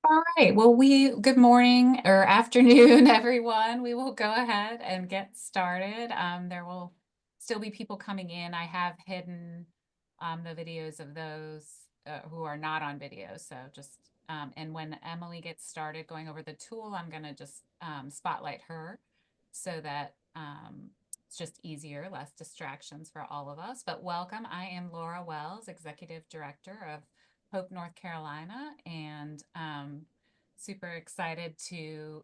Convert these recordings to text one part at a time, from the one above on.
All right. Well, good morning or afternoon, everyone. We will go ahead and get started. There will still be people coming in. I have hidden the videos of those who are not on video. So and when Emily gets started going over the tool, I'm going to just spotlight her so that it's just easier, less distractions for all of us. But welcome. I am Laura Wells, Executive Director of Hope, North Carolina, and super excited to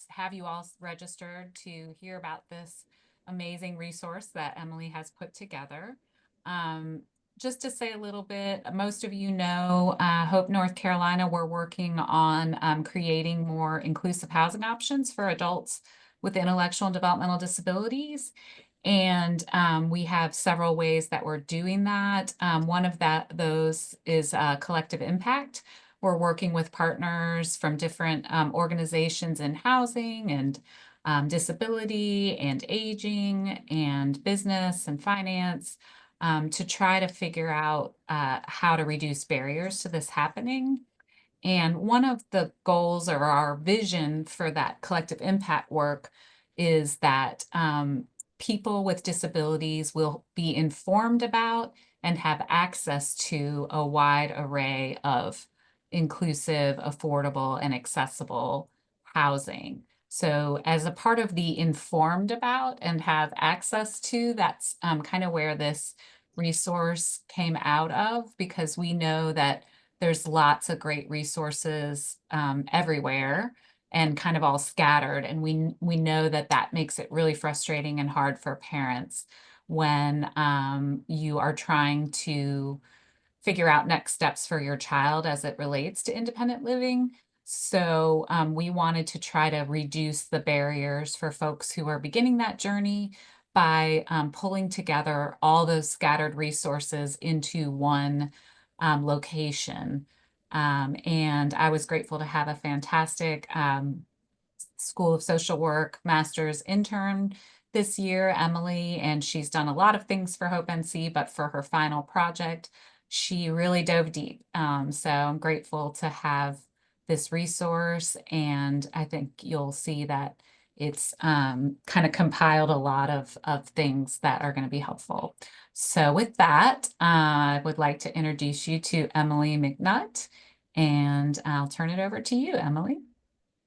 have you all registered to hear about this amazing resource that Emily has put together. Um, just to say a little bit, most of you know, Hope, North Carolina, we're working on creating more inclusive housing options for adults with intellectual and developmental disabilities. And we have several ways that we're doing that. One of those is collective impact. We're working with partners from different organizations in housing and disability and aging and business and finance to try to figure out how to reduce barriers to this happening. And one of the goals or our vision for that collective impact work is that people with disabilities will be informed about and have access to a wide array of inclusive, affordable, and accessible housing. So as a part of the informed about and have access to, that's kind of where this resource came out of, because we know that there's lots of great resources everywhere and kind of all scattered. And we know that that makes it really frustrating and hard for parents when you are trying to figure out next steps for your child as it relates to independent living. So we wanted to try to reduce the barriers for folks who are beginning that journey by pulling together all those scattered resources into one location. And I was grateful to have a fantastic School of Social Work master's intern this year, Emily, and she's done a lot of things for Hope NC, but for her final project, she really dove deep. So I'm grateful to have this resource, and I think you'll see that it's kind of compiled a lot of things that are going to be helpful. So with that, I would like to introduce you to Emily McNutt, and I'll turn it over to you, Emily.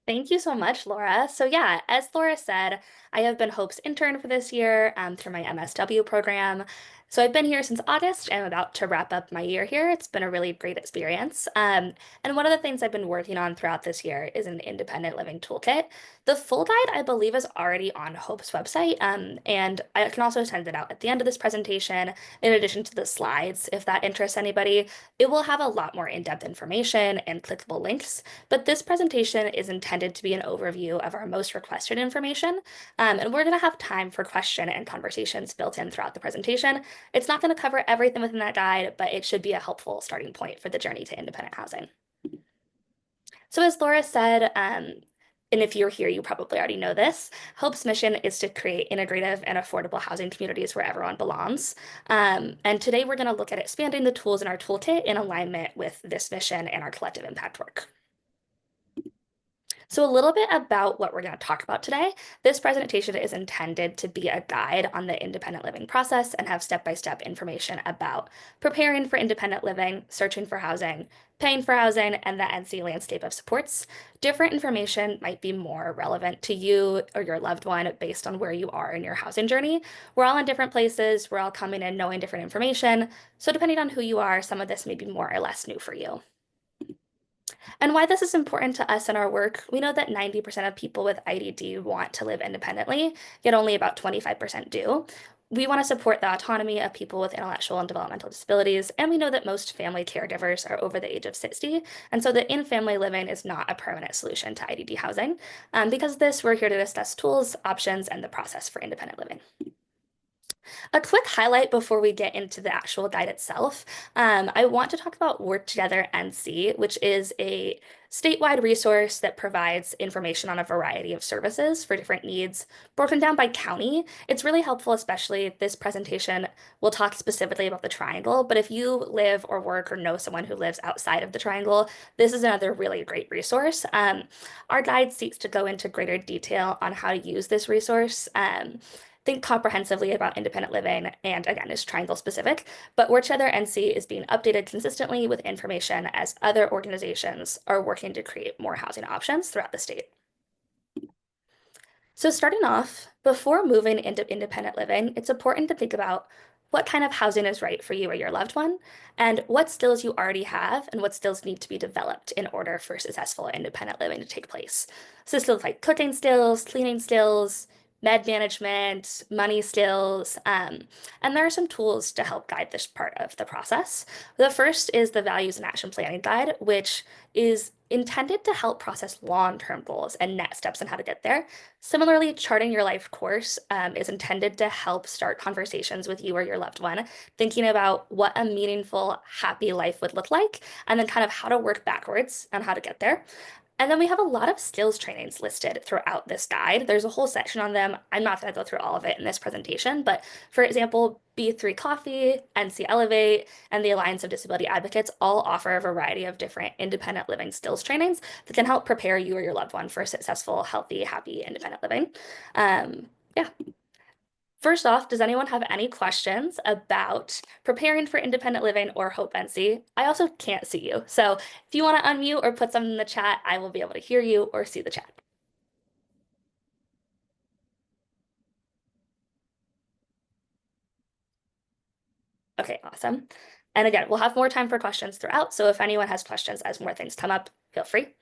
Thank you so much, Laura. So yeah, as Laura said, I have been Hope's intern for this year through my MSW program. So I've been here since August and I'm about to wrap up my year here. It's been a really great experience. And one of the things I've been working on throughout this year is an independent living toolkit. The full guide, I believe, is already on Hope's website. And I can also send it out at the end of this presentation, in addition to the slides, if that interests anybody. It will have a lot more in-depth information and clickable links. But this presentation is intended to be an overview of our most requested information. And we're going to have time for question and conversations built in throughout the presentation. It's not going to cover everything within that guide, but it should be a helpful starting point for the journey to independent housing. So as Laura said, and if you're here, you probably already know this, Hope's mission is to create integrative and affordable housing communities where everyone belongs. And today we're going to look at expanding the tools in our toolkit in alignment with this mission and our collective impact work. So a little bit about what we're going to talk about today. This presentation is intended to be a guide on the independent living process and have step-by-step information about preparing for independent living, searching for housing, paying for housing, and the NC landscape of supports. Different information might be more relevant to you or your loved one based on where you are in your housing journey. We're all in different places. We're all coming in knowing different information. So depending on who you are, some of this may be more or less new for you. And why this is important to us in our work, we know that 90% of people with IDD want to live independently, yet only about 25% do. We want to support the autonomy of people with intellectual and developmental disabilities, and we know that most family caregivers are over the age of 60, and so that in-family living is not a permanent solution to IDD housing. Because of this, we're here to discuss tools, options, and the process for independent living. A quick highlight before we get into the actual guide itself. I want to talk about Work Together NC, which is a statewide resource that provides information on a variety of services for different needs, broken down by county. It's really helpful, especially this presentation will talk specifically about the triangle, but if you live or work or know someone who lives outside of the triangle, this is another really great resource. Our guide seeks to go into greater detail on how to use this resource. Think comprehensively about independent living and again is triangle specific, but Worktogether NC is being updated consistently with information as other organizations are working to create more housing options throughout the state. So starting off, before moving into independent living, it's important to think about what kind of housing is right for you or your loved one, and what skills you already have and what skills need to be developed in order for successful independent living to take place. So skills like cooking skills, cleaning skills, med management, money skills, and there are some tools to help guide this part of the process. The first is the Values and Action Planning Guide, which is intended to help process long-term goals and next steps on how to get there. Similarly, charting your life course is intended to help start conversations with you or your loved one, thinking about what a meaningful, happy life would look like, and then kind of how to work backwards on how to get there. And then we have a lot of skills trainings listed throughout this guide. There's a whole section on them. I'm not going to go through all of it in this presentation, but for example, B3 Coffee, NC Elevate, and the Alliance of Disability Advocates all offer a variety of different independent living skills trainings that can help prepare you or your loved one for successful, healthy, happy, independent living. Yeah. First off, does anyone have any questions about preparing for independent living or Hope NC? I also can't see you. So if you want to unmute or put something in the chat, I will be able to hear you or see the chat. Okay, awesome. And again, we'll have more time for questions throughout. So if anyone has questions as more things come up, feel free.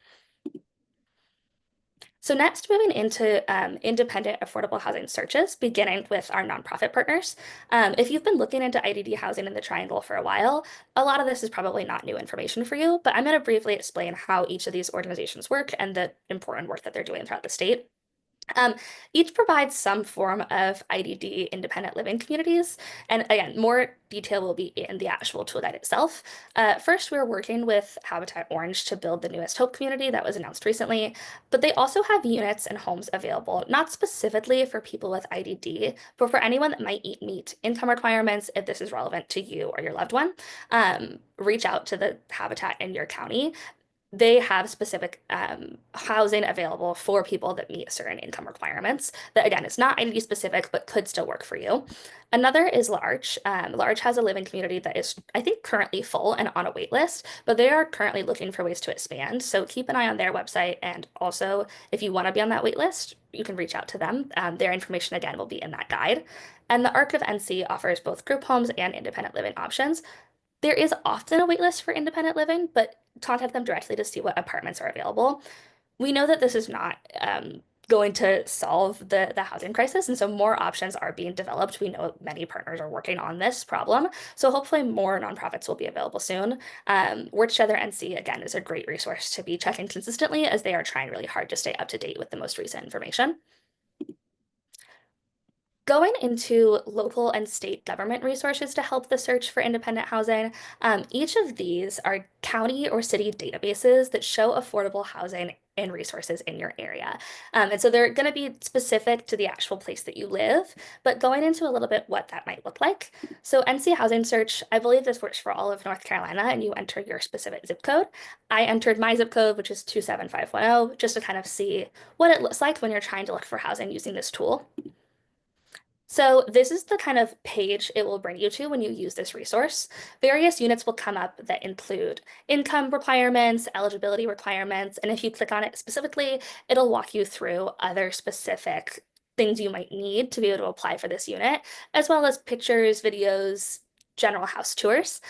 So next, moving into independent affordable housing searches, beginning with our nonprofit partners. If you've been looking into IDD housing in the Triangle for a while, a lot of this is probably not new information for you, but I'm going to briefly explain how each of these organizations work and the important work that they're doing throughout the state. Um, each provides some form of IDD independent living communities. And again, more detail will be in the actual tool guide itself. First, we're working with Habitat Orange to build the newest Hope community that was announced recently, but they also have units and homes available, not specifically for people with IDD, but for anyone that might meet income requirements if this is relevant to you or your loved one. Reach out to the Habitat in your county. They have specific housing available for people that meet certain income requirements. That again, it's not IDD specific, but could still work for you. Another is Large. Large has a living community that is, I think, currently full and on a wait list, but they are currently looking for ways to expand. So keep an eye on their website. And also, if you want to be on that wait list, you can reach out to them. Their information, again, will be in that guide. And the ARC of NC offers both group homes and independent living options. There is often a waitlist for independent living, but contact them directly to see what apartments are available. We know that this is not going to solve the housing crisis, and so more options are being developed. We know many partners are working on this problem, so hopefully more nonprofits will be available soon. Work Together NC, again, is a great resource to be checking consistently as they are trying really hard to stay up to date with the most recent information. Going into local and state government resources to help the search for independent housing, each of these are county or city databases that show affordable housing and resources in your area. And so they're going to be specific to the actual place that you live, but going into a little bit what that might look like. So NC Housing Search, I believe this works for all of North Carolina, and you enter your specific zip code. I entered my zip code, which is 27510, just to kind of see what it looks like when you're trying to look for housing using this tool. So this is the kind of page it will bring you to when you use this resource. Various units will come up that include income requirements, eligibility requirements, and if you click on it specifically, it'll walk you through other specific things you might need to be able to apply for this unit, as well as pictures, videos, general house tours.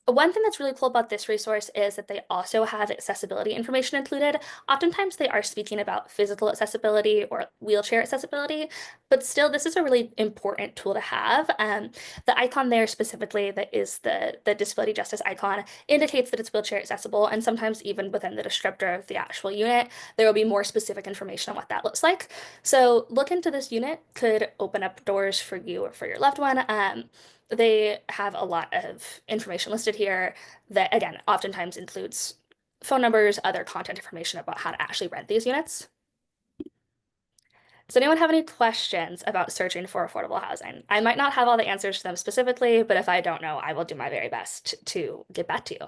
One thing that's really cool about this resource is that they also have accessibility information included. Oftentimes, they are speaking about physical accessibility or wheelchair accessibility, but still, this is a really important tool to have. The icon there specifically, that is the disability justice icon, indicates that it's wheelchair accessible, and sometimes even within the descriptor of the actual unit, there will be more specific information on what that looks like. So, look into this unit could open up doors for you or for your loved one. They have a lot of information listed here that, again, oftentimes includes phone numbers, other content information about how to actually rent these units. Does anyone have any questions about searching for affordable housing? I might not have all the answers to them specifically, but if I don't know, I will do my very best to get back to you.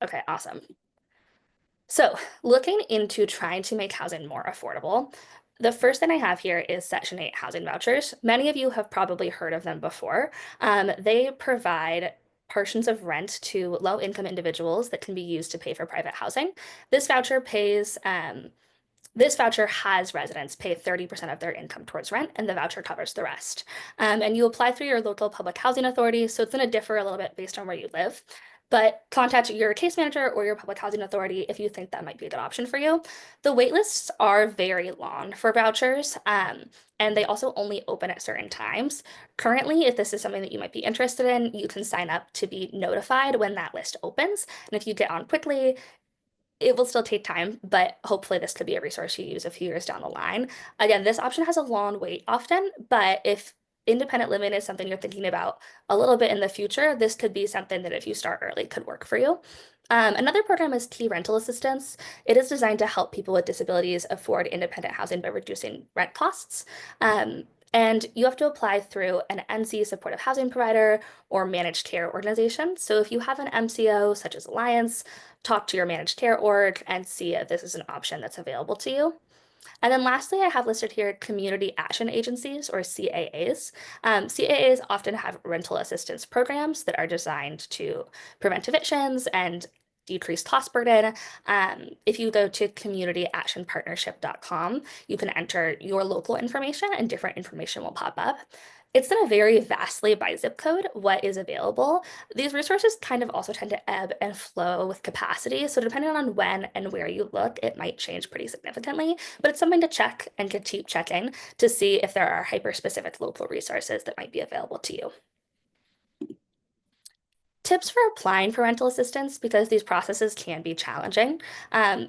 Okay, awesome. So, looking into trying to make housing more affordable, the first thing I have here is Section 8 housing vouchers. Many of you have probably heard of them before. They provide portions of rent to low-income individuals that can be used to pay for private housing. This voucher pays this voucher has residents pay 30% of their income towards rent, and the voucher covers the rest. And you apply through your local public housing authority, so it's going to differ a little bit based on where you live. But contact your case manager or your public housing authority if you think that might be a good option for you. The wait lists are very long for vouchers, and they also only open at certain times. Currently, if this is something that you might be interested in, you can sign up to be notified when that list opens. And if you get on quickly, it will still take time, but hopefully this could be a resource you use a few years down the line. Again, this option has a long wait often, but if independent living is something you're thinking about a little bit in the future, this could be something that if you start early could work for you. Another program is T Rental Assistance. It is designed to help people with disabilities afford independent housing by reducing rent costs. Um, and you have to apply through an NC supportive housing provider or managed care organization. So if you have an MCO, such as Alliance, talk to your managed care org and see if this is an option that's available to you. And then lastly, I have listed here community action agencies or CAAs. CAAs often have rental assistance programs that are designed to prevent evictions and decrease cost burden. If you go to communityactionpartnership.com, you can enter your local information and different information will pop up. It's going to vary vastly by zip code what is available. These resources kind of also tend to ebb and flow with capacity. So depending on when and where you look, it might change pretty significantly, but it's something to check and to keep checking to see if there are hyper-specific local resources that might be available to you. Tips for applying for rental assistance because these processes can be challenging.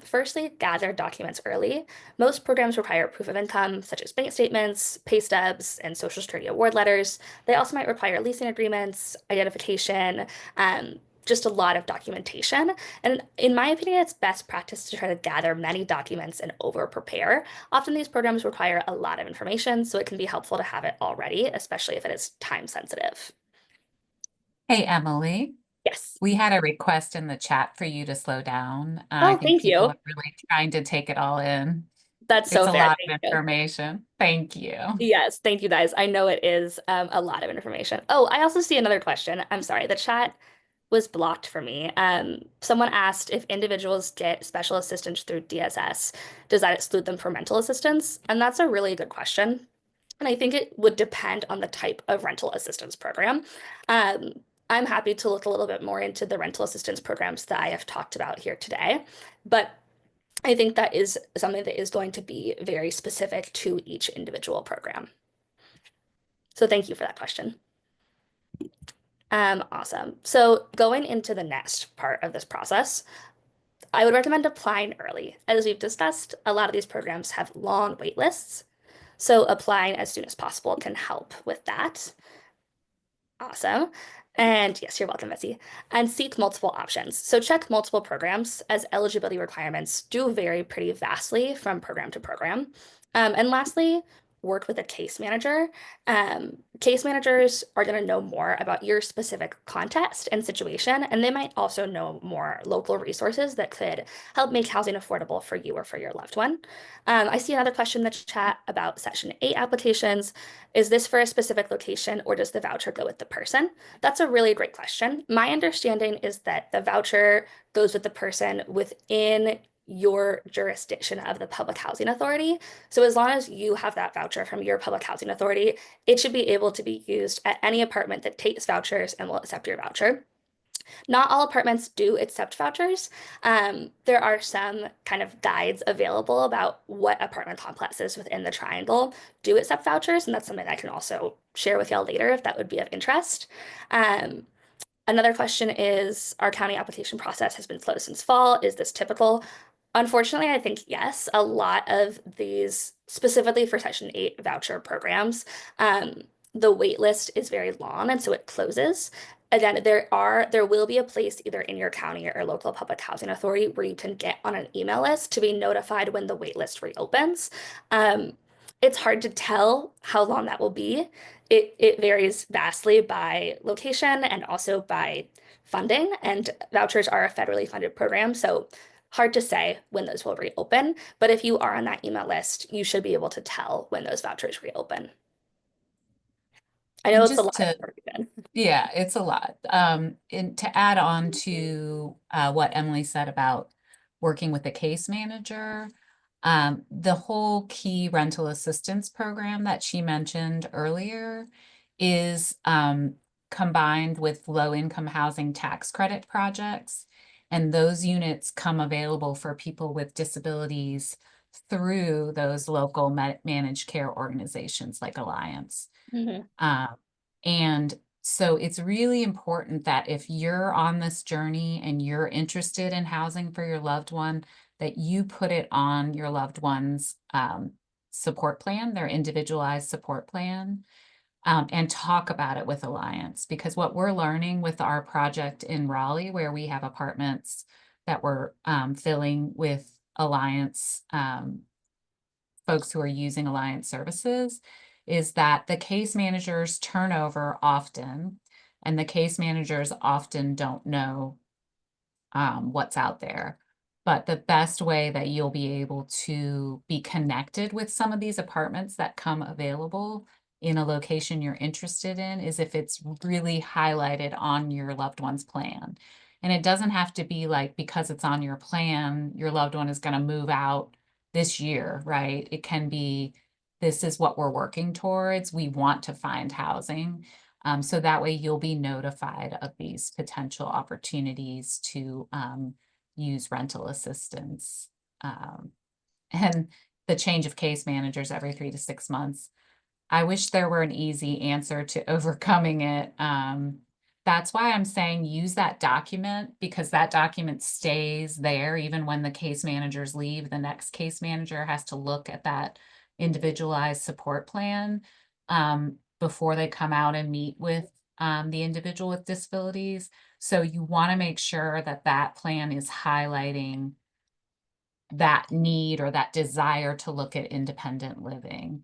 Firstly, gather documents early. Most programs require proof of income, such as bank statements, pay stubs, and Social Security award letters. They also might require leasing agreements, identification, just a lot of documentation. And in my opinion, it's best practice to try to gather many documents and over prepare. Often these programs require a lot of information, so it can be helpful to have it already, especially if it is time sensitive. Hey, Emily, Yes. we had a request in the chat for you to slow down. I Oh, think thank people you. are really trying to take it all in. That's It's so a fair. lot of Thank you. information. Thank you. Yes, thank you guys. I know it is a lot of information. Oh, I also see another question. I'm sorry, the chat was blocked for me. Someone asked if individuals get special assistance through DSS, does that exclude them from rental assistance? And that's a really good question. And I think it would depend on the type of rental assistance program. Um, I'm happy to look a little bit more into the rental assistance programs that I have talked about here today, but I think that is something that is going to be very specific to each individual program. So thank you for that question. Awesome. So going into the next part of this process, I would recommend applying early. As we've discussed, a lot of these programs have long wait lists. So applying as soon as possible can help with that. Awesome. And yes, you're welcome, Betsy. And seek multiple options. So check multiple programs as eligibility requirements do vary pretty vastly from program to program. And lastly, work with a case manager. Case managers are going to know more about your specific context and situation, and they might also know more local resources that could help make housing affordable for you or for your loved one. I see another question in the chat about Section 8 applications. Is this for a specific location or does the voucher go with the person? That's a really great question. My understanding is that the voucher goes with the person within your jurisdiction of the public housing authority. So as long as you have that voucher from your public housing authority, it should be able to be used at any apartment that takes vouchers and will accept your voucher. Not all apartments do accept vouchers. There are some kind of guides available about what apartment complexes within the triangle do accept vouchers, and that's something I can also share with y'all later if that would be of interest. Um, Another question is, our county application process has been slow since fall. Is this typical? Unfortunately, I think yes. A lot of these, specifically for Section 8 voucher programs, um, the wait list is very long, and so it closes. Again, there will be a place either in your county or local public housing authority where you can get on an email list to be notified when the wait list reopens. Um, it's hard to tell how long that will be. It varies vastly by location and also by funding, and vouchers are a federally funded program, so hard to say when those will reopen. But if you are on that email list, you should be able to tell when those vouchers reopen. I know And it's a just lot of to information. Yeah, it's a lot. And to add on to what Emily said about working with the case manager, the whole key rental assistance program that she mentioned earlier is combined with low income housing tax credit projects. And those units come available for people with disabilities through those local managed care organizations like Alliance. Mhm. Um, and so it's really important that if you're on this journey and you're interested in housing for your loved one, that you put it on your loved one's support plan, their individualized support plan, and talk about it with Alliance. Because what we're learning with our project in Raleigh, where we have apartments that we're filling with Alliance folks who are using Alliance services is that the case managers turn over often, and the case managers often don't know what's out there. But the best way that you'll be able to be connected with some of these apartments that come available in a location you're interested in is if it's really highlighted on your loved one's plan. And it doesn't have to be like because it's on your plan, your loved one is going to move out this year, right? It can be this is what we're working towards. We want to find housing. So that way you'll be notified of these potential opportunities to use rental assistance. Um, and the change of case managers every 3 to 6 months. I wish there were an easy answer to overcoming it. That's why I'm saying use that document because that document stays there even when the case managers leave. The next case manager has to look at that individualized support plan before they come out and meet with the individual with disabilities. So you want to make sure that that plan is highlighting that need or that desire to look at independent living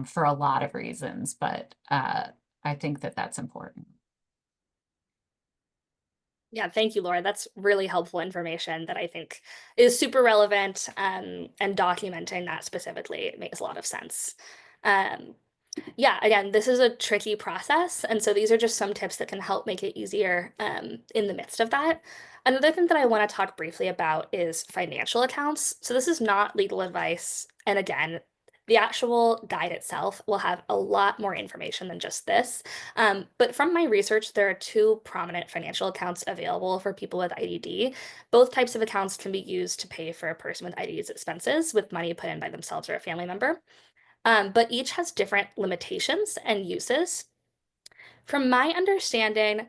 for a lot of reasons, but I think that that's important. Yeah, thank you, Laura. That's really helpful information that I think is super relevant, and documenting that specifically makes a lot of sense. Um, Yeah, again, this is a tricky process. And so these are just some tips that can help make it easier in the midst of that. Another thing that I want to talk briefly about is financial accounts. So this is not legal advice. And again, the actual guide itself will have a lot more information than just this. But from my research, there are two prominent financial accounts available for people with IDD. Both types of accounts can be used to pay for a person with IDD's expenses with money put in by themselves or a family member. But each has different limitations and uses. From my understanding,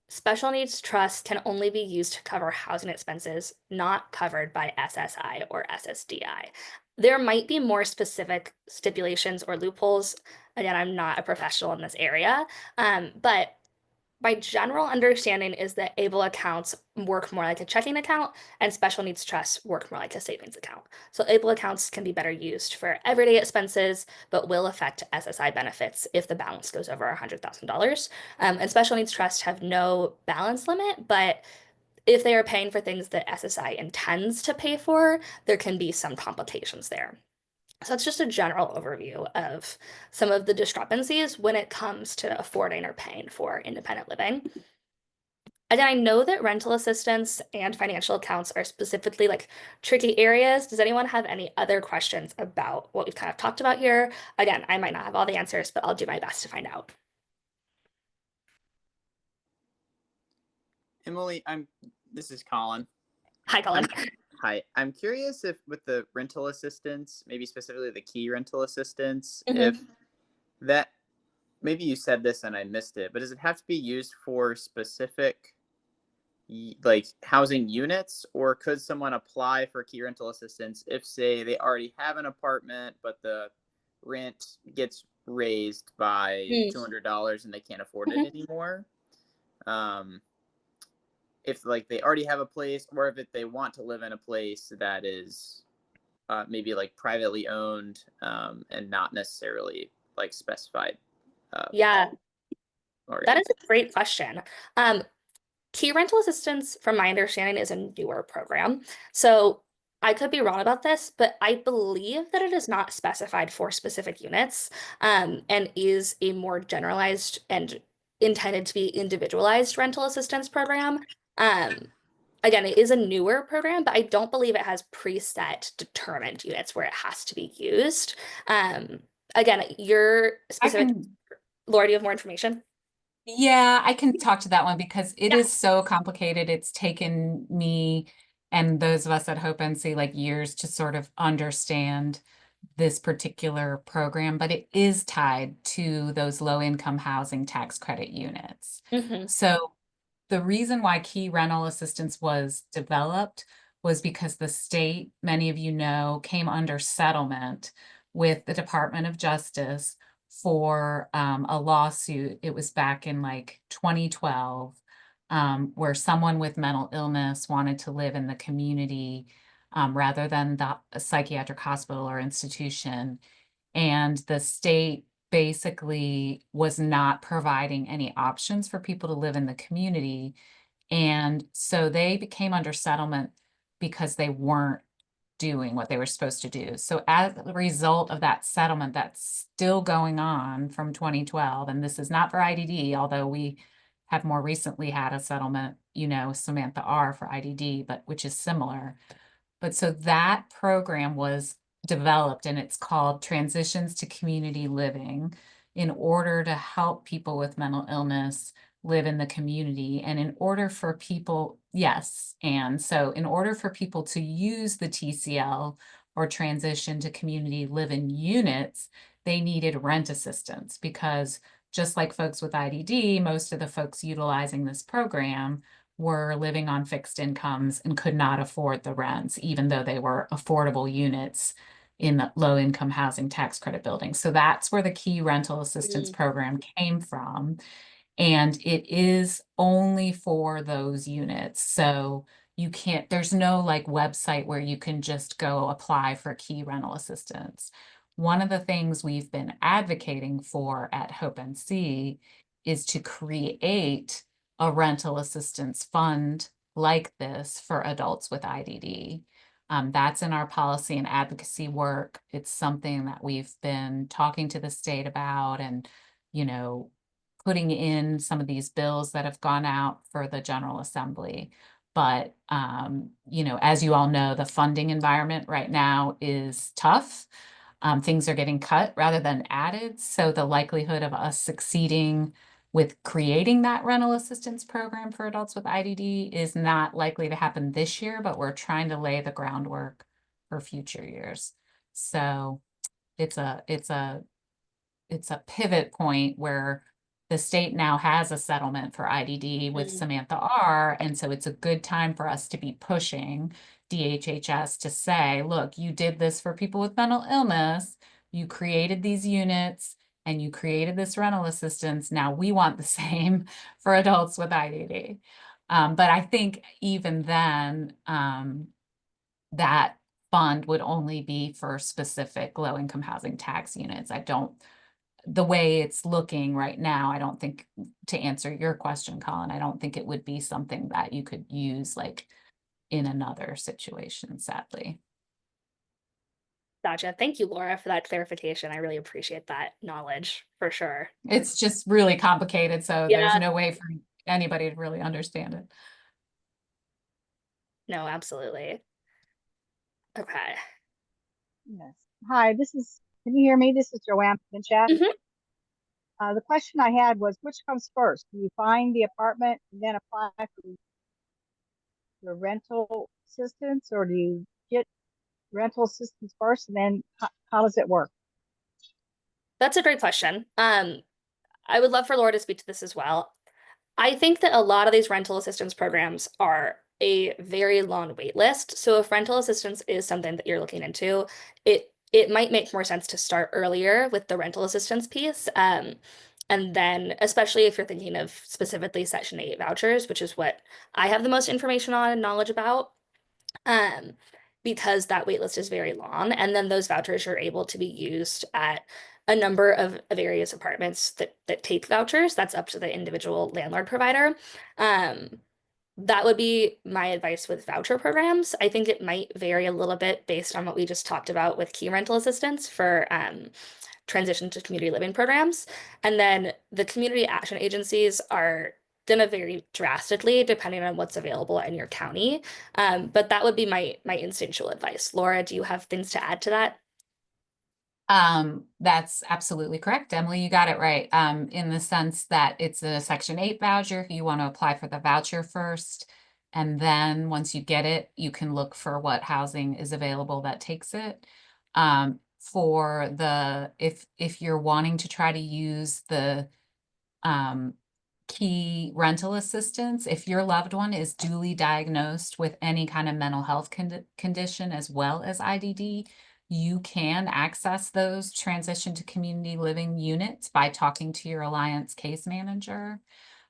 special needs trust can only be used to cover housing expenses not covered by SSI or SSDI. There might be more specific stipulations or loopholes. Again, I'm not a professional in this area, but my general understanding is that ABLE accounts work more like a checking account and special needs trusts work more like a savings account. So ABLE accounts can be better used for everyday expenses, but will affect SSI benefits if the balance goes over $100,000. And special needs trusts have no balance limit, but if they are paying for things that SSI intends to pay for, there can be some complications there. So that's just a general overview of some of the discrepancies when it comes to affording or paying for independent living. And I know that rental assistance and financial accounts are specifically like tricky areas. Does anyone have any other questions about what we've kind of talked about here? Again, I might not have all the answers, but I'll do my best to find out. Emily, this is Colin. Hi, Colin. I'm Hi. I'm curious if with the rental assistance, maybe specifically the key rental assistance, if Mhm. that maybe you said this and I missed it, but does it have to be used for specific like housing units, or could someone apply for key rental assistance if, say, they already have an apartment but the rent gets raised by Mm. $200 and they can't afford it Mhm. anymore? Um, if like they already have a place, or if they want to live in a place that is maybe like privately owned, and not necessarily like specified, uh, Yeah, that is oriented. a great question. Um, Key rental assistance, from my understanding, is a newer program. So I could be wrong about this, but I believe that it is not specified for specific units, and is a more generalized and intended to be individualized rental assistance program. Um, Again, it is a newer program, but I don't believe it has preset determined units where it has to be used. Um, Again, your I specific, can, Laura, do you have more information? yeah, I can talk to that one because it Yeah. is so complicated. It's taken me and those of us at Hope NC like years to sort of understand this particular program, but it is tied to those low income housing tax credit units. Hmm. So the reason why key rental assistance was developed was because the state, many of you know, came under settlement with the Department of Justice for a lawsuit. It was back in like 2012, where someone with mental illness wanted to live in the community rather than the psychiatric hospital or institution. And the state basically was not providing any options for people to live in the community. And so they became under settlement because they weren't doing what they were supposed to do. So as a result of that settlement that's still going on from 2012, and this is not for IDD, although we have more recently had a settlement, Samantha R for IDD, but which is similar. But so that program was developed and it's called Transitions to Community Living in order to help people with mental illness live in the community. And in order for people, yes, and so in order for people to use the TCL or transition to community living units, they needed rent assistance because just like folks with IDD, most of the folks utilizing this program were living on fixed incomes and could not afford the rents, even though they were affordable units in the low income housing tax credit buildings. So that's where the key rental assistance Mm. program came from. And it is only for those units. So you can't, there's no like website where you can just go apply for key rental assistance. One of the things we've been advocating for at Hope NC is to create a rental assistance fund like this for adults with IDD. That's in our policy and advocacy work. It's something that we've been talking to the state about and, you know, putting in some of these bills that have gone out for the General Assembly. But, as you all know, the funding environment right now is tough. Things are getting cut rather than added. So the likelihood of us succeeding with creating that rental assistance program for adults with IDD is not likely to happen this year, but we're trying to lay the groundwork for future years. So it's a it's a it's a pivot point where the state now has a settlement for IDD with Mm. Samantha R. And so it's a good time for us to be pushing DHHS to say, look, you did this for people with mental illness. You created these units and you created this rental assistance. Now we want the same for adults with IDD. But I think even then, that fund would only be for specific low income housing tax units. I don't the way it's looking right now, I don't think, to answer your question, Colin, I don't think it would be something that you could use like in another situation, sadly. Gotcha. Thank you, Laura, for that clarification. I really appreciate that knowledge for sure. It's just really complicated, so there's Yeah, no way for anybody to really understand it. No, absolutely. Okay. Yes. Hi, can you hear me? This is Joanne from the chat. Mhm. The question I had was, which comes first? Do you find the apartment and then apply for the rental assistance, or do you get rental assistance first and then how does it work? That's a great question. I would love for Laura to speak to this as well. I think that a lot of these rental assistance programs are a very long wait list. So if rental assistance is something that you're looking into, it might make more sense to start earlier with the rental assistance piece. And then, especially if you're thinking of specifically Section 8 vouchers, which is what I have the most information on and knowledge about, um, because that wait list is very long. And then those vouchers are able to be used at a number of various apartments that take vouchers. That's up to the individual landlord provider. Um, that would be my advice with voucher programs. I think it might vary a little bit based on what we just talked about with key rental assistance for transition to community living programs. And then the community action agencies are gonna vary drastically depending on what's available in your county. But that would be my instinctual advice. Laura, do you have things to add to that? That's absolutely correct, Emily. You got it right. In the sense that it's a Section 8 voucher, you want to apply for the voucher first. And then once you get it, you can look for what housing is available that takes it. For the, if you're wanting to try to use the key rental assistance, if your loved one is duly diagnosed with any kind of mental health condition as well as IDD, you can access those transition to community living units by talking to your Alliance case manager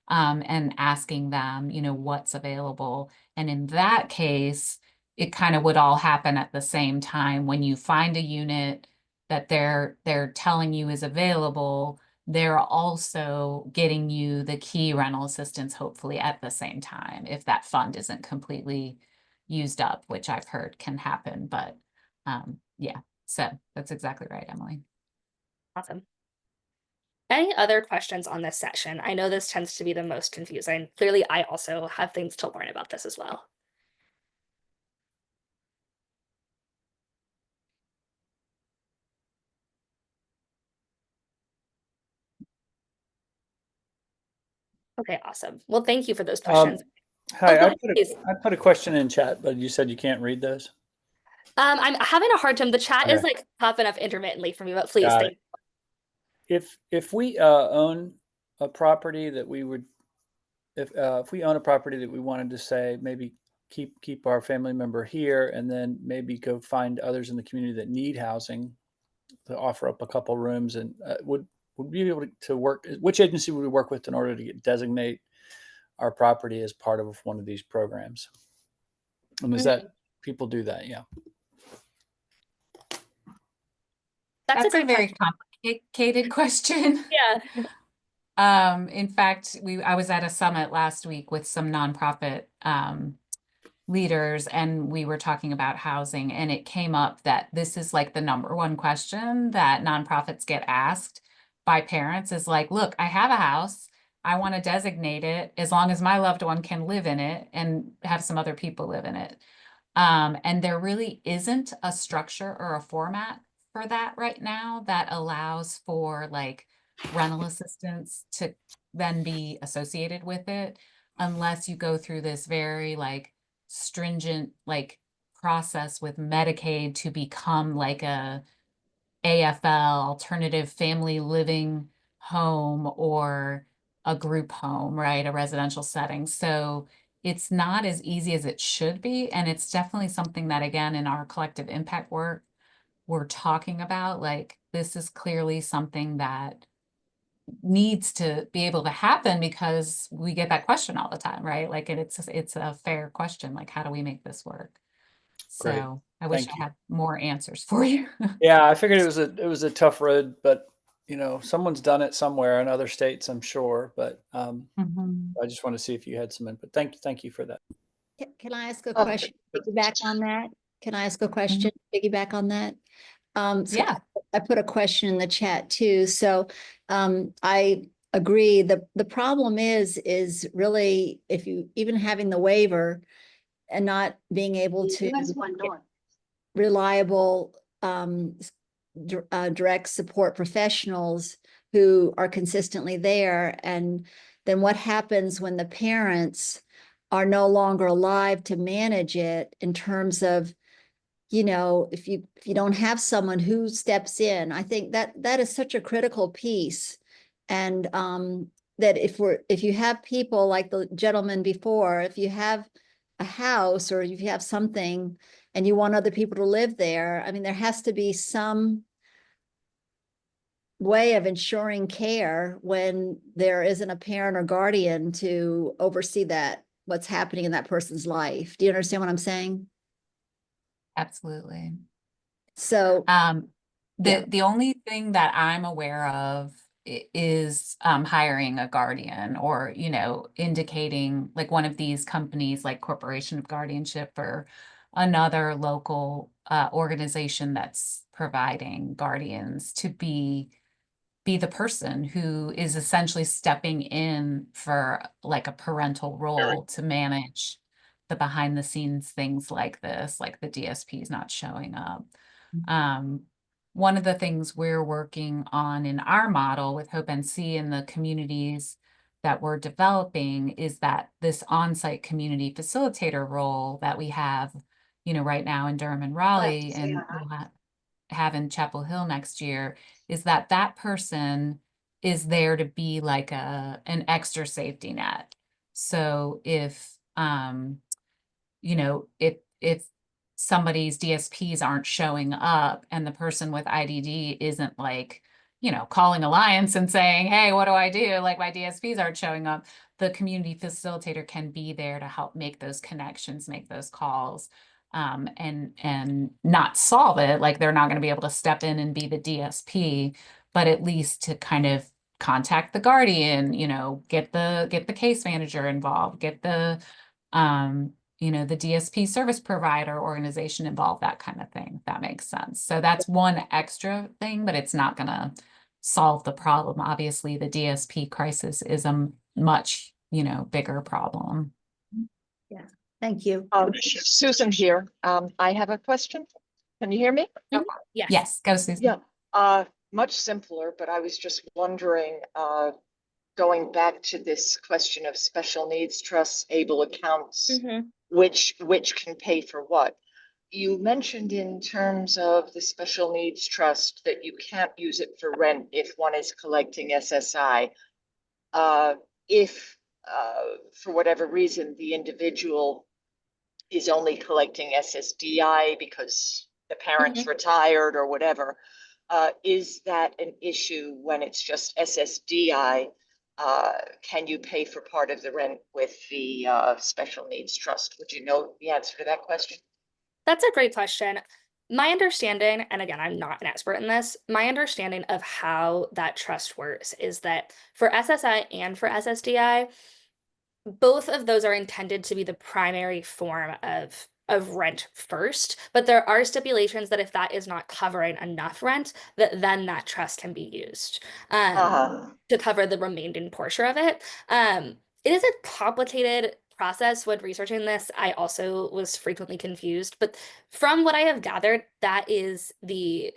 and asking them, what's available. And in that case, it kind of would all happen at the same time. When you find a unit that they're telling you is available, they're also getting you the key rental assistance, hopefully at the same time, if that fund isn't completely used up, which I've heard can happen. But yeah, so that's exactly right, Emily. Awesome. Any other questions on this session? I know this tends to be the most confusing. Clearly, I also have things to learn about this as well. Okay, awesome. Well, thank you for those questions. Hi, go ahead, please. I put a question in chat, but you said you can't read those. I'm having a hard time. The chat is Okay. like popping up intermittently for me, but please, Got thank it. If we own a property that we would, if we own a property that we wanted to say maybe keep our family member here, and then maybe go find others in the community that need housing to offer up a couple rooms, and would we be able to work? Which agency would we work with in order to designate our property as part of one of these programs? And is that people do that? Yeah. That's a very complicated question. Yeah. In fact, I was at a summit last week with some nonprofit leaders, and we were talking about housing, and it came up that this is like the number one question that nonprofits get asked by parents is like, look, I have a house. I want to designate it as long as my loved one can live in it and have some other people live in it. And there really isn't a structure or a format for that right now that allows for like rental assistance to then be associated with it, unless you go through this very like stringent like process with Medicaid to become like a AFL, alternative family living home, or a group home, right? A residential setting. So it's not as easy as it should be. And it's definitely something that, again, in our collective impact work, we're talking about. Like, this is clearly something that needs to be able to happen because we get that question all the time, right? Like, and it's a fair question. Like, how do we make this work? Great. So I wish Thank I you. had more answers for you. Yeah, I figured it was a tough road, but someone's done it somewhere in other states, I'm sure. But Mhm. I just want to see if you had some input. Thank you for that. Can I ask a Oh. question? Piggyback on that? Can I ask a question? Piggyback on that? So Yeah. I put a question in the chat too. So I agree. The problem is really if you even having the waiver and not being able to get reliable direct support professionals who are consistently there. And then what happens when the parents are no longer alive to manage it in terms of, if you don't have someone who steps in. I think that is such a critical piece. And that if you have people like the gentleman before, if you have a house or if you have something and you want other people to live there, I mean, there has to be some way of ensuring care when there isn't a parent or guardian to oversee what's happening in that person's life. Do you understand what I'm saying? Absolutely. So, yeah. The only thing that I'm aware of is hiring a guardian or, indicating like one of these companies like Corporation of Guardianship or another local organization that's providing guardians to be the person who is essentially stepping in for like a parental role to manage the behind the scenes things like this, like the DSPs not showing up. Um, One of the things we're working on in our model with Hope NC and the communities that we're developing is that this on-site community facilitator role that we have, right now in Durham and Raleigh, and we'll have in Chapel Hill next year, is that that person is there to be like an extra safety net. So if somebody's DSPs aren't showing up and the person with IDD isn't like, calling Alliance and saying, hey, what do I do? Like my DSPs aren't showing up. The community facilitator can be there to help make those connections, make those calls, and not solve it. Like they're not going to be able to step in and be the DSP, but at least to kind of contact the guardian, get the case manager involved, get the DSP service provider organization involved, that kind of thing, if that makes sense. So that's one extra thing, but it's not going to solve the problem. Obviously, the DSP crisis is a much, bigger problem. Yeah. Thank you. Susan here. I have a question. Can you hear me? Mhm. Yes. Yes, go Susan. Yeah. Much simpler, but I was just wondering, going back to this question of special needs trusts, able accounts, Mhm. which can pay for what? You mentioned in terms of the special needs trust that you can't use it for rent if one is collecting SSI. If for whatever reason the individual is only collecting SSDI because the parents retired or whatever, is that an issue when it's just SSDI? Can you pay for part of the rent with the special needs trust? Would you know the answer to that question? That's a great question. My understanding, and again, I'm not an expert in this, my understanding of how that trust works is that for SSI and for SSDI, both of those are intended to be the primary form of rent first, but there are stipulations that if that is not covering enough rent, that then that trust can be used to cover the remaining portion of it. It is a complicated process when researching this. I also was frequently confused, but from what I have gathered, that is the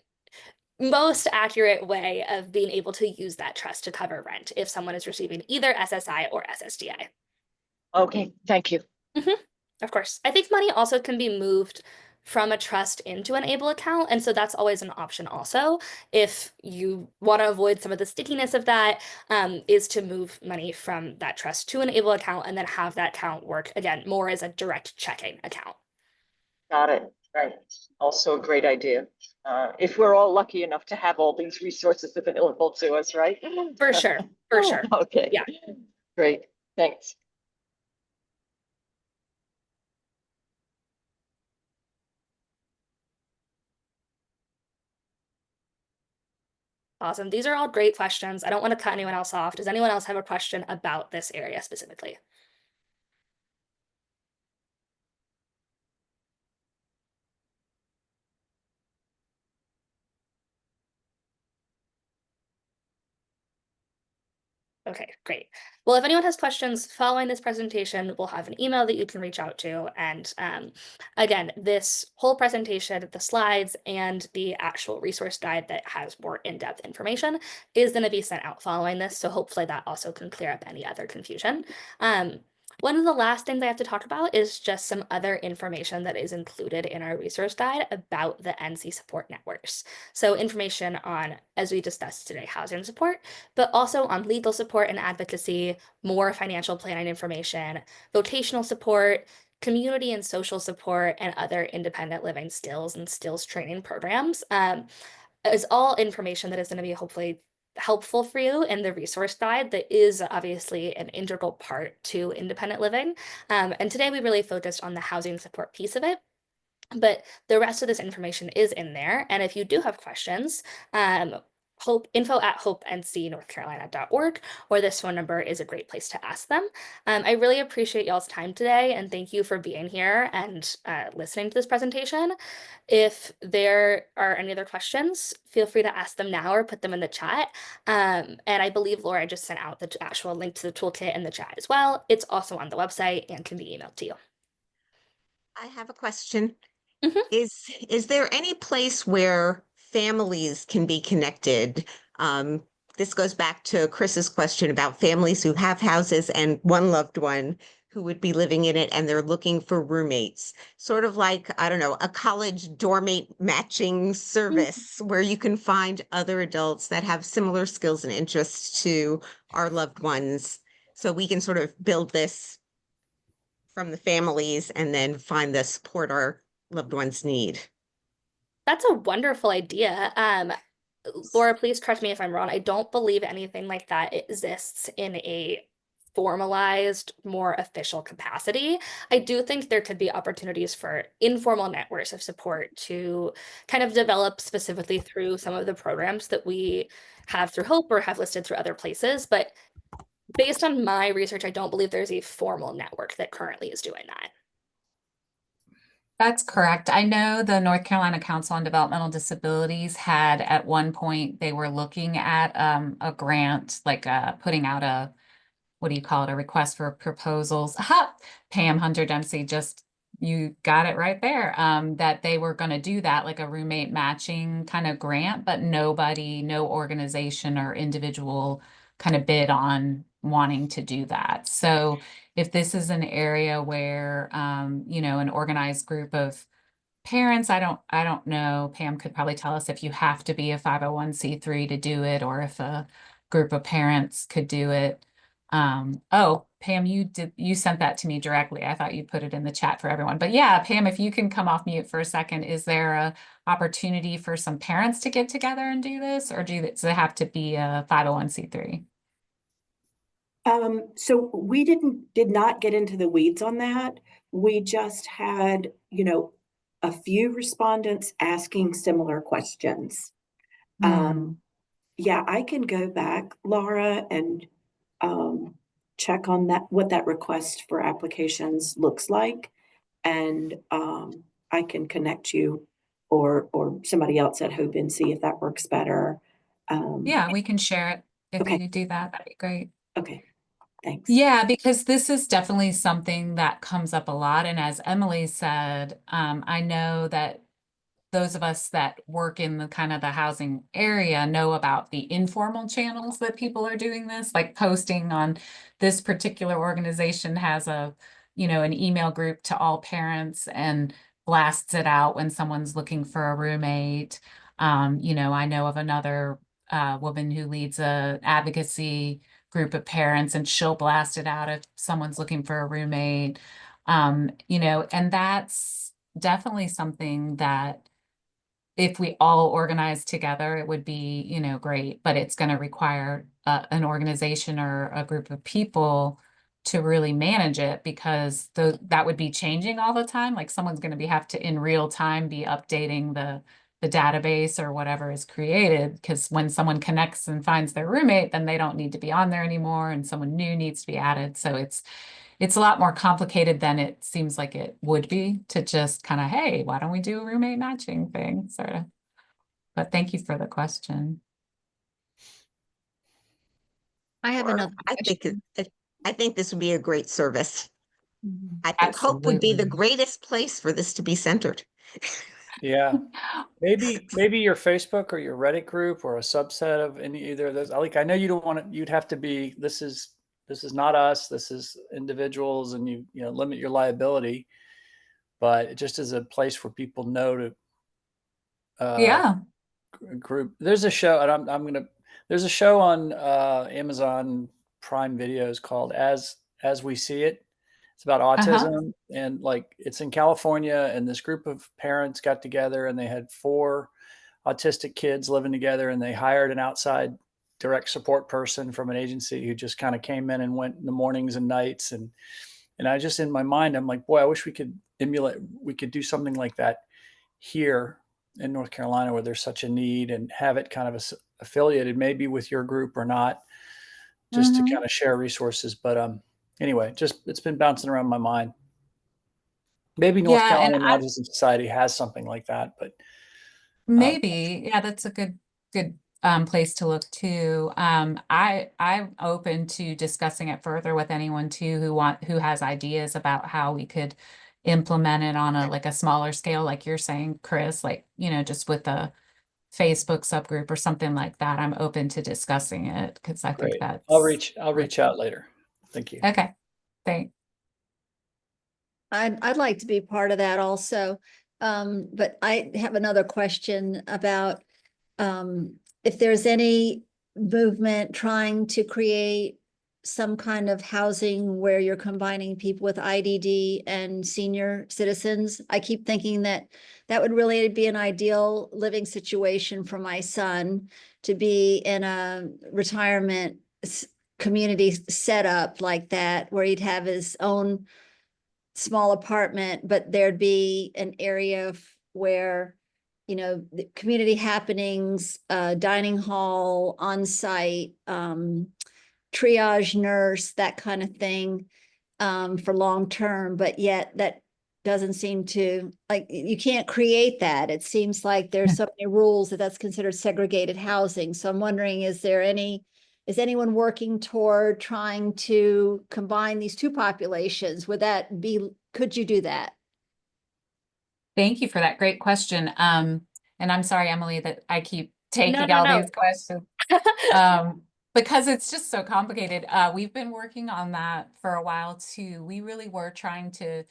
most accurate way of being able to use that trust to cover rent if someone is receiving either SSI or SSDI. Okay, thank you. Of course. I think money also can be moved from a trust into an able account. And so that's always an option also. If you want to avoid some of the stickiness of that, is to move money from that trust to an able account and then have that account work again more as a direct checking account. Got it. Right. Also a great idea. If we're all lucky enough to have all these resources available to us, right? For sure. For sure. Okay. Yeah. Great. Thanks. Awesome. These are all great questions. I don't want to cut anyone else off. Does anyone else have a question about this area specifically? Okay, great. Well, if anyone has questions following this presentation, we'll have an email that you can reach out to. And again, this whole presentation, the slides and the actual resource guide that has more in-depth information is going to be sent out following this. So hopefully that also can clear up any other confusion. One of the last things I have to talk about is just some other information that is included in our resource guide about the NC support networks. So information on, as we discussed today, housing support, but also on legal support and advocacy, more financial planning information, vocational support, community and social support, and other independent living skills and skills training programs. Is all information that is going to be hopefully helpful for you in the resource guide that is obviously an integral part to independent living. And today we really focused on the housing support piece of it. But the rest of this information is in there. And if you do have questions, info@hopenc.northcarolina.org, or this phone number is a great place to ask them. I really appreciate y'all's time today, and thank you for being here and listening to this presentation. If there are any other questions, feel free to ask them now or put them in the chat. And I believe Laura just sent out the actual link to the toolkit in the chat as well. It's also on the website and can be emailed to you. I have a question. Mhm. Is there any place where families can be connected? This goes back to Chris's question about families who have houses and one loved one who would be living in it and they're looking for roommates. Sort of like, I don't know, a college dormmate matching service where you can find other adults that have similar skills and interests to our loved ones. So we can sort of build this from the families and then find the support our loved ones need. That's a wonderful idea. Laura, please correct me if I'm wrong. I don't believe anything like that exists in a formalized, more official capacity. I do think there could be opportunities for informal networks of support to kind of develop specifically through some of the programs that we have through Hope or have listed through other places. But based on my research, I don't believe there's a formal network that currently is doing that. That's correct. I know the North Carolina Council on Developmental Disabilities had at one point, they were looking at a grant, like putting out a, what do you call it, a request for proposals. Aha! Pam Hunter Dempsey, just, you got it right there. That they were going to do that, like a roommate matching kind of grant, but nobody, no organization or individual kind of bid on wanting to do that. So if this is an area where, you know, an organized group of parents, I don't know, Pam could probably tell us if you have to be a 501c3 to do it, or if a group of parents could do it. Oh, Pam, you sent that to me directly. I thought you put it in the chat for everyone. But yeah, Pam, if you can come off mute for a second, is there a opportunity for some parents to get together and do this, or does it have to be a 501c3? So we did not get into the weeds on that. We just had, a few respondents asking similar questions. Yeah, I can go back, Laura, and check on that, what that request for applications looks like. And I can connect you or somebody else at Hope and see if that works better. Yeah, we can share it if Okay. you do that. That'd be great. Okay, thanks. Yeah, because this is definitely something that comes up a lot. And as Emily said, I know that those of us that work in the kind of the housing area know about the informal channels that people are doing this, like posting on this particular organization has a, you know, an email group to all parents and blasts it out when someone's looking for a roommate. You know, I know of another woman who leads a advocacy group of parents, and she'll blast it out if someone's looking for a roommate. You know, and that's definitely something that if we all organize together, it would be, you know, great, but it's going to require an organization or a group of people to really manage it, because that would be changing all the time. Like someone's going to have to in real time be updating the database or whatever is created, because when someone connects and finds their roommate, then they don't need to be on there anymore and someone new needs to be added. So it's a lot more complicated than it seems like it would be to just kind of, hey, why don't we do a roommate matching thing, sort of. But thank you for the question. I have Or another I think question. I think this would be a great service. Mhm. I think Hope would be the Absolutely. greatest place for this to be centered. Yeah. Maybe your Facebook or your Reddit group or a subset of any either of those. Like, I know you don't want to, you'd have to be, this is not us, this is individuals, and you know, limit your liability, but it just is a place where people know to Yeah. group. There's a show, and I'm gonna. There's a show on Amazon Prime Videos called As We See It. It's about Uh-huh. autism, and like it's in California, and this group of parents got together, and they had 4 autistic kids living together, and they hired an outside direct support person from an agency who just kind of came in and went in the mornings and nights, and I just in my mind I'm like, boy, I wish we could do something like that here in North Carolina where there's such a need, and have it kind of affiliated maybe with your group or not, just to Mhm. kind of share resources. But anyway, just it's been bouncing around my mind. Maybe North Yeah, and Carolina Autism Society has something like that, but maybe, yeah, that's a good place to look too. I'm open to discussing it further with anyone too who has ideas about how we could implement it on a like a smaller scale, like you're saying, Chris, like, you know, just with a Facebook subgroup or something like that. I'm open to discussing it because I think great. I'll that's reach I'll worth reach out later. Thank you. okay. Thanks. I'd like to be part of that also. But I have another question about if there's any movement trying to create some kind of housing where you're combining people with IDD and senior citizens. I keep thinking that that would really be an ideal living situation for my son to be in a retirement community setup like that, where he'd have his own small apartment, but there'd be an area where, you know, the community happenings, dining hall, on-site, triage nurse, that kind of thing, for long term, but yet that doesn't seem to, like, you can't create that. It seems like there's so many rules that that's considered segregated housing. So I'm wondering, is anyone working toward trying to combine these two populations? Could you do that? Thank you for that great question. And I'm sorry, Emily, that I keep No, taking no, all no. these questions. Because it's just so complicated. We've been working on that for a while too. We really were trying to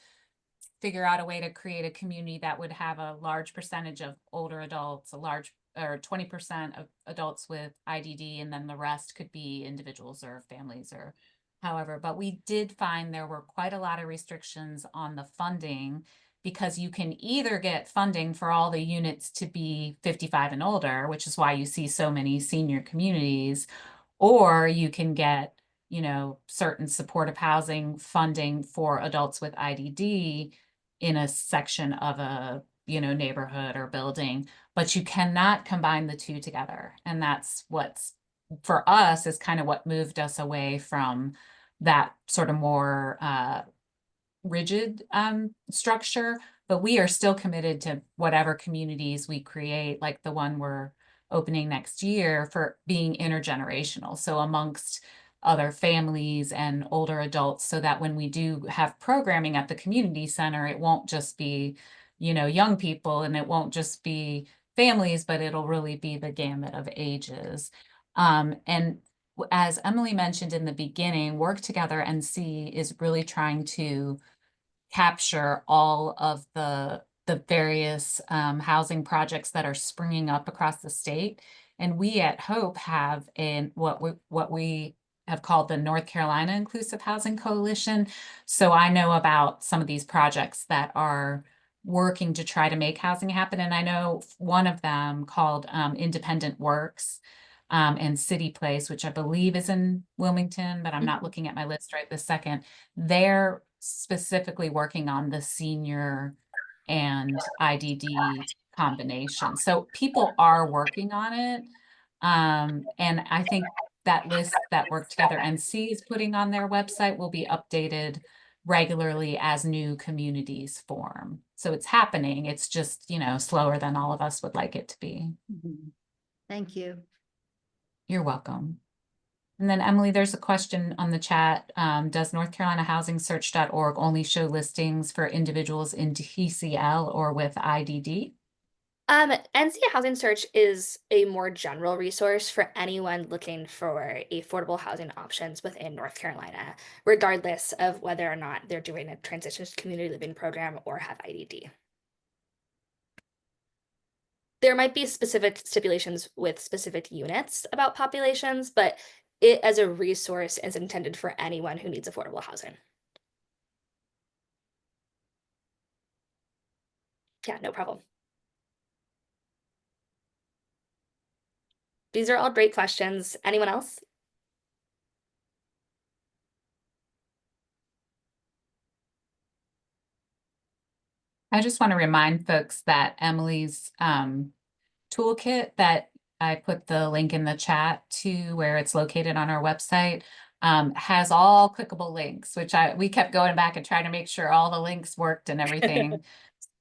figure out a way to create a community that would have a large percentage of older adults, a large or 20% of adults with IDD, and then the rest could be individuals or families or however. But we did find there were quite a lot of restrictions on the funding because you can either get funding for all the units to be 55 and older, which is why you see so many senior communities, or you can get, you know, certain supportive housing funding for adults with IDD in a section of a, you know, neighborhood or building, but you cannot combine the two together. And that's what's for us is kind of what moved us away from that sort of more rigid structure, but we are still committed to whatever communities we create, like the one we're opening next year, for being intergenerational. So amongst other families and older adults, so that when we do have programming at the community center, it won't just be, you know, young people, and it won't just be families, but it'll really be the gamut of ages. And as Emily mentioned in the beginning, Work Together NC is really trying to capture all of the various housing projects that are springing up across the state. And we at Hope have what we have called the North Carolina Inclusive Housing Coalition. So I know about some of these projects that are working to try to make housing happen. And I know one of them called Independent Works and City Place, which I believe is in Wilmington, but I'm not looking at my list right this second. They're specifically working on the senior and IDD combination. So people are working on it. And I think that list that Work Together NC is putting on their website will be updated regularly as new communities form. So it's happening. It's just, you know, slower than all of us would like it to be. Mhm. Thank you. You're welcome. And then Emily, there's a question on the chat. Does NorthCarolinaHousingSearch.org only show listings for individuals in TCL or with IDD? NC Housing Search is a more general resource for anyone looking for affordable housing options within North Carolina, regardless of whether or not they're doing a transition community living program or have IDD. There might be specific stipulations with specific units about populations, but it as a resource is intended for anyone who needs affordable housing. Yeah, no problem. These are all great questions. Anyone else? I just want to remind folks that Emily's toolkit that I put the link in the chat to where it's located on our website has all clickable links, which we kept going back and trying to make sure all the links worked and everything.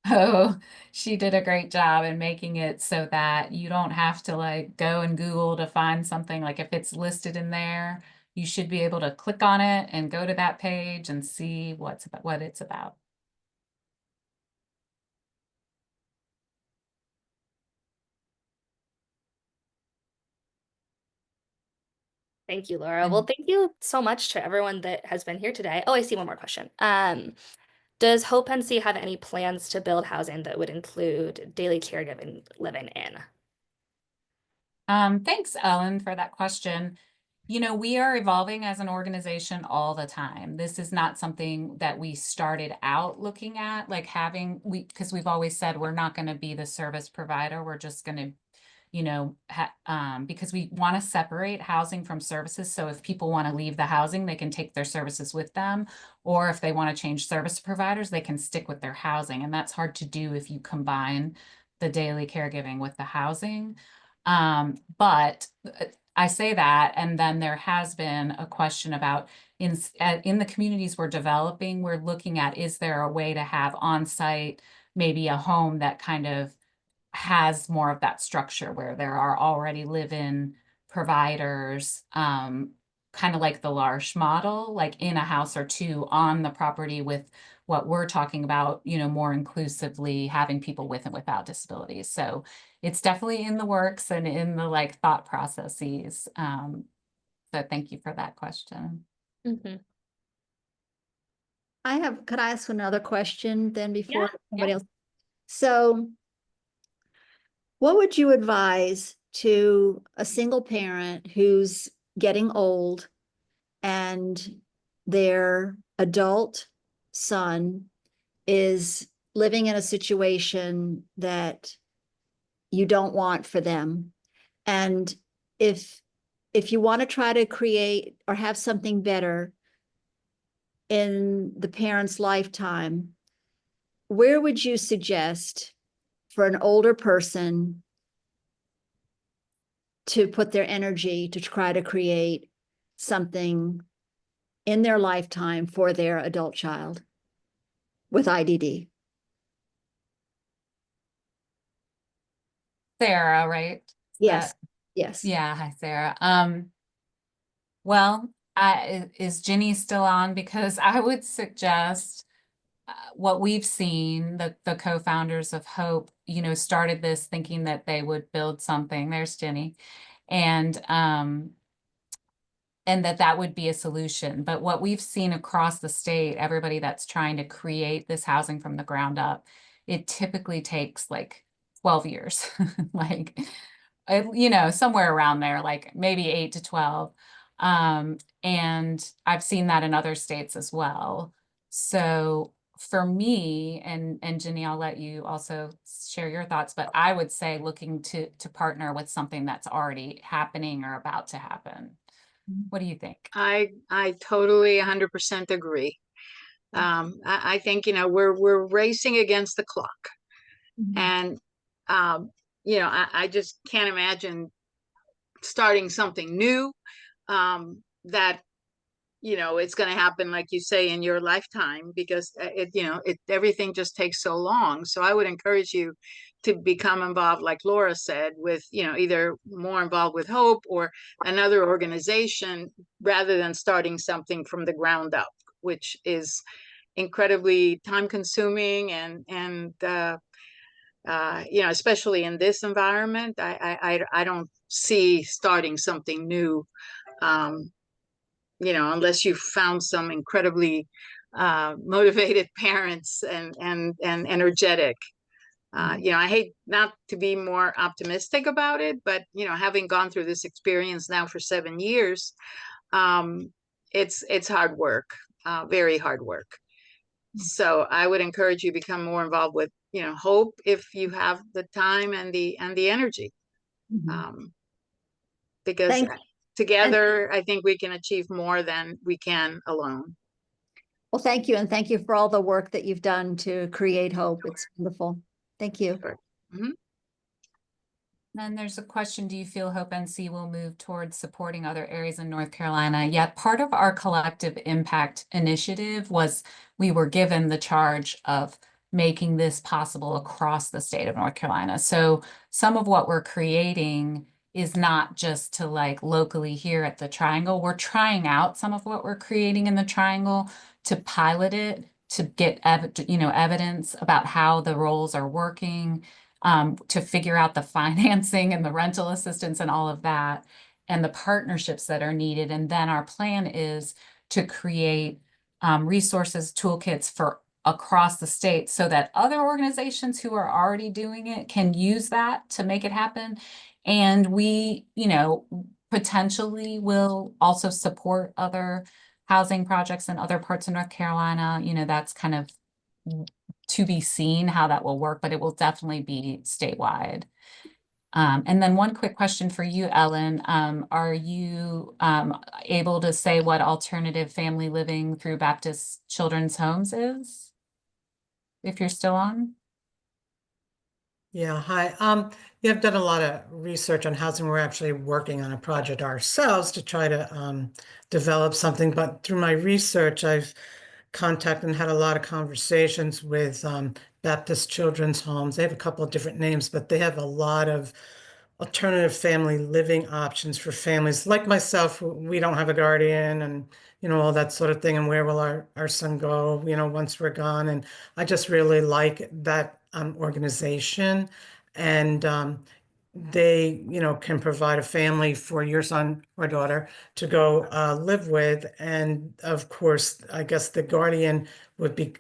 So she did a great job in making it so that you don't have to like go and Google to find something. Like if it's listed in there, you should be able to click on it and go to that page and see what it's about. Thank you, Laura. Well, thank you so much to everyone that has been here today. Oh, I see one more question. Does Hope NC have any plans to build housing that would include daily caregiving living in? Thanks, Ellen, for that question. You know, we are evolving as an organization all the time. This is not something that we started out looking at, like because we've always said we're not going to be the service provider. We're just going to, you know, because we want to separate housing from services. So if people want to leave the housing, they can take their services with them. Or if they want to change service providers, they can stick with their housing. And that's hard to do if you combine the daily caregiving with the housing. But I say that, and then there has been a question about in the communities we're developing, we're looking at, is there a way to have on-site, maybe a home that kind of has more of that structure where there are already live-in providers, kind of like the L'Arche model, like in a house or two on the property with what we're talking about, you know, more inclusively having people with and without disabilities. So it's definitely in the works and in the like thought processes. So thank you for that question. Mm-hmm. Could I ask another question then before somebody yeah. else? So what would you advise to a single parent who's getting old and their adult son is living in a situation that you don't want for them? And if you want to try to create or have something better in the parent's lifetime, where would you suggest for an older person to put their energy to try to create something in their lifetime for their adult child with IDD? Sarah, right? Yes. Yes. Yeah, hi, Sarah. Well, is Ginny still on? Because I would suggest what we've seen, the co-founders of Hope, you know, started this thinking that they would build something. There's Ginny. And that would be a solution. But what we've seen across the state, everybody that's trying to create this housing from the ground up, it typically takes like 12 years, like, you know, somewhere around there, like maybe 8 to 12. And I've seen that in other states as well. So for me, and Jenny, I'll let you also share your thoughts, but I would say looking to partner with something that's already happening or about to happen. What do you think? I totally 100% agree. I think, you know, we're racing against the clock. And, you know, I just can't imagine starting something new that, you know, it's going to happen, like you say, in your lifetime, because you know, everything just takes so long. So I would encourage you to become involved, like Laura said, with, you know, either more involved with Hope or another organization rather than starting something from the ground up, which is incredibly time consuming and you know, especially in this environment, I don't see starting something new, you know, unless you found some incredibly motivated parents and energetic. You know, I hate not to be more optimistic about it, but you know, having gone through this experience now for 7 years, it's hard work, very hard work. So I would encourage you to become more involved with, you know, Hope if you have the time and the energy, because Thank, together I think we can achieve more than we can alone. well, thank you. And thank you for all the work that you've done to create hope. It's wonderful. Thank you. Sure. Mhm. Then there's a question, do you feel Hope NC will move towards supporting other areas in North Carolina? Yet part of our collective impact initiative was we were given the charge of making this possible across the state of North Carolina. So some of what we're creating is not just to like locally here at the Triangle. We're trying out some of what we're creating in the Triangle to pilot it, to get evidence about how the roles are working, to figure out the financing and the rental assistance and all of that, and the partnerships that are needed. And then our plan is to create resources, toolkits for across the state so that other organizations who are already doing it can use that to make it happen. And we, you know, potentially will also support other housing projects in other parts of North Carolina. You know, that's kind of to be seen how that will work, but it will definitely be statewide. And then one quick question for you, Ellen. Are you able to say what alternative family living through Baptist Children's Homes is? If you're still on? Yeah, hi. Yeah, I've done a lot of research on housing. We're actually working on a project ourselves to try to develop something. But through my research, I've contacted and had a lot of conversations with Baptist Children's Homes. They have a couple of different names, but they have a lot of alternative family living options for families like myself. We don't have a guardian and, you know, all that sort of thing. And where will our son go, you know, once we're gone? And I just really like that organization. And they, you know, can provide a family for your son or daughter to go live with. And of course, I guess the guardian would be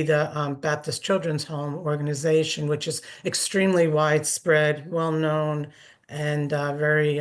the Baptist Children's Home organization, which is extremely widespread, well-known, and very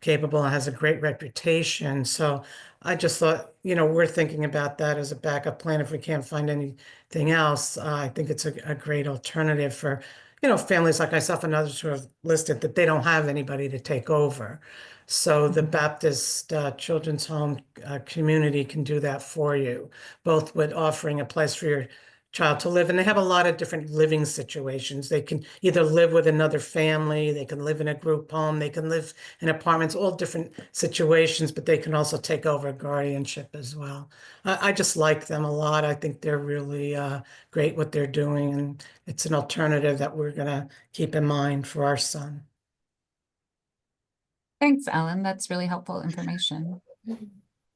capable and has a great reputation. So I just thought, you know, we're thinking about that as a backup plan if we can't find anything else. I think it's a great alternative for, you know, families like myself and others who have listed that they don't have anybody to take over. So the Baptist Children's Home community can do that for you, both with offering a place for your child to live. And they have a lot of different living situations. They can either live with another family, they can live in a group home, they can live in apartments, all different situations, but they can also take over guardianship as well. I just like them a lot. I think they're really great what they're doing, and it's an alternative that we're going to keep in mind for our son. Thanks, Ellen. That's really helpful information. All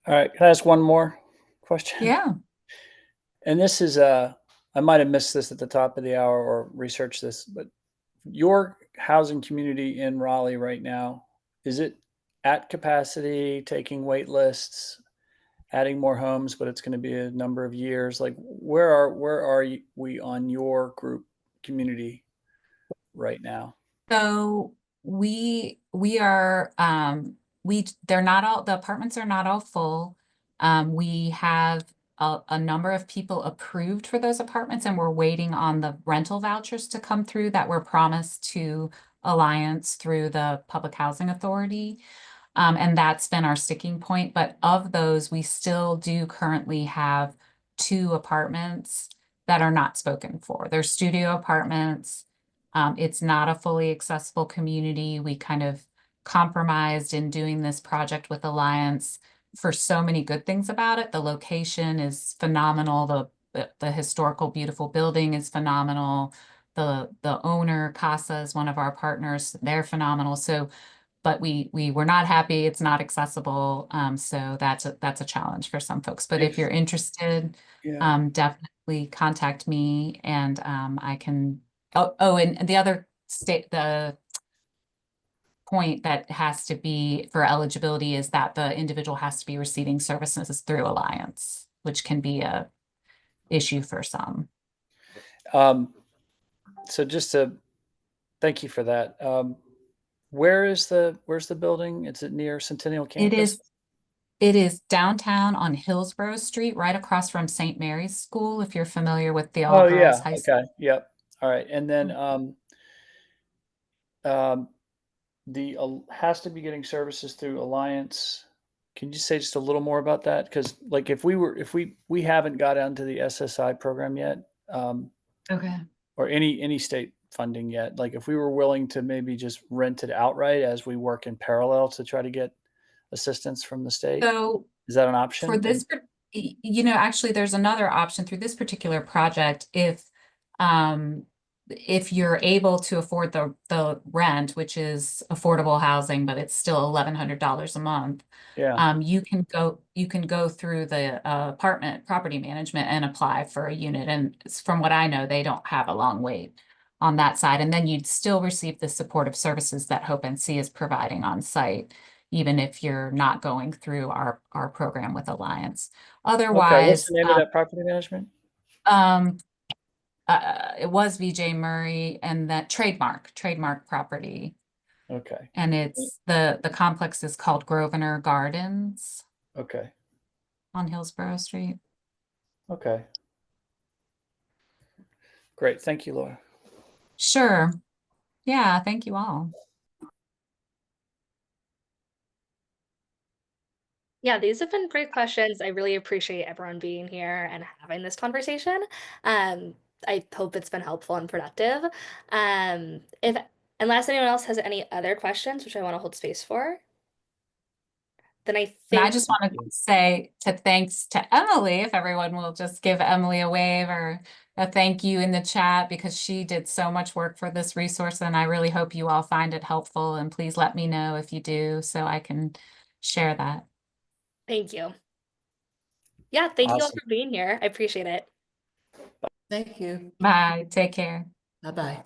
right, can I ask one more question? Yeah. And this is I might have missed this at the top of the hour or researched this, but your housing community in Raleigh right now, is it at capacity, taking wait lists, adding more homes, but it's going to be a number of years? Like where are we on your group community right now? So we are they're not all, the apartments are not all full. We have a number of people approved for those apartments, and we're waiting on the rental vouchers to come through that were promised to Alliance through the Public Housing Authority. And that's been our sticking point. But of those, we still do currently have 2 apartments that are not spoken for. They're studio apartments. It's not a fully accessible community. We kind of compromised in doing this project with Alliance for so many good things about it. The location is phenomenal. The historical, beautiful building is phenomenal. the owner, Casa, is one of our partners. They're phenomenal. So, but we were not happy. It's not accessible. So that's a challenge for some folks. But if you're interested, Yeah. definitely contact me, and I can. Oh, and the other the point that has to be for eligibility is that the individual has to be receiving services through Alliance, which can be a issue for some. So just to thank you for that. Where's the building? Is it near Centennial Campus? It is downtown on Hillsborough Street, right across from St. Mary's School, if you're familiar with the Oh all-girls yeah. high school. Okay. Yep. All right. And then the has to be getting services through Alliance. Can you say just a little more about that? Because like if we haven't got onto the SSI program yet, Okay. or any state funding yet, like if we were willing to maybe just rent it outright as we work in parallel to try to get assistance from the state, So is that an option? for this, actually, there's another option through this particular project. If you're able to afford the rent, which is affordable housing, but it's still $1,100 a month, Yeah. you can go through the apartment property management and apply for a unit. And from what I know, they don't have a long wait on that side. And then you'd still receive the supportive services that Hope NC is providing on site, even if you're not going through our program with Alliance. Okay. What's Otherwise, the name of that property management? It was VJ Murray, and that trademark property. Okay. And it's the complex is called Grosvenor Gardens Okay. on Hillsborough Street. Okay. Great. Thank you, Laura. Sure. Yeah, thank you all. Yeah, these have been great questions. I really appreciate everyone being here and having this conversation. I hope it's been helpful and productive. If unless anyone else has any other questions, which I want to hold space for, then I And I think just want to say thanks to Emily, if everyone will just give Emily a wave or a thank you in the chat, because she did so much work for this resource, and I really hope you all find it helpful, and please let me know if you do so I can share that. thank you. Yeah, thank you all Awesome. for being here. I appreciate it. Thank you. Bye. Take care. Bye-bye.